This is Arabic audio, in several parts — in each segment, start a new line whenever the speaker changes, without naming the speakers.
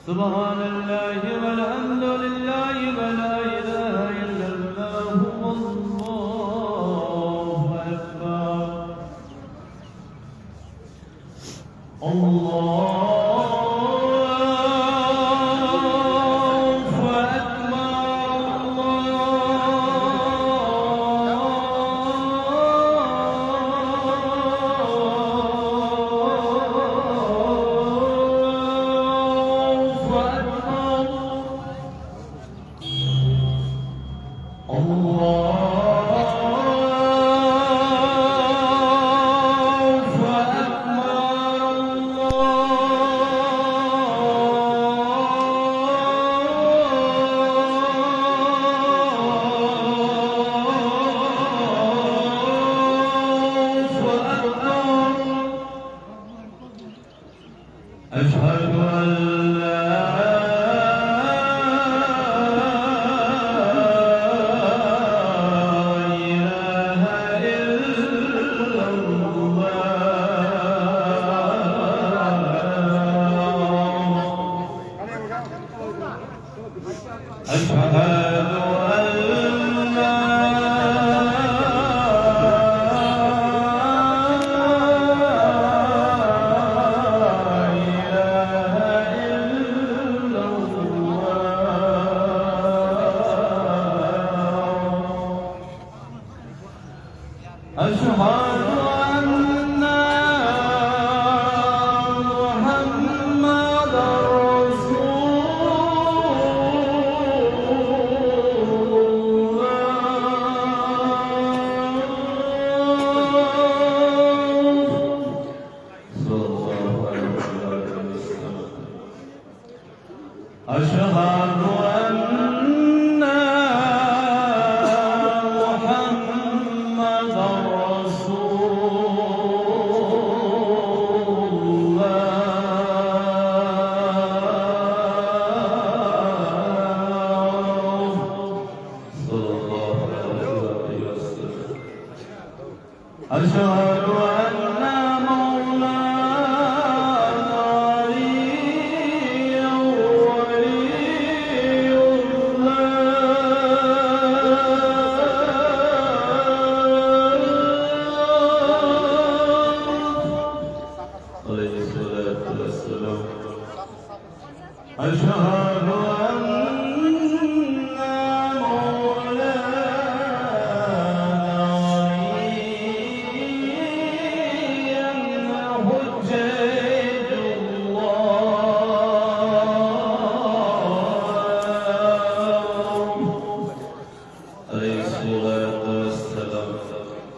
سبحان الله والحمد لله ولا إله إلا الله والله أكبر. الله أشهد أن لا إله إلا الله. أشهد أشهد أن محمد رسول الله صلى الله عليه وسلم. أشهد أشهد أن مولانا علي ولي الله عليه الصلاة والسلام. أشهد أن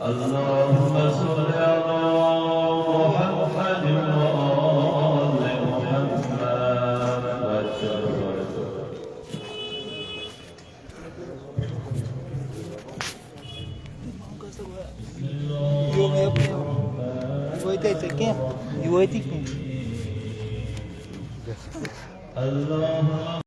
اللهم صل على محمد وآل محمد وسلم. Allah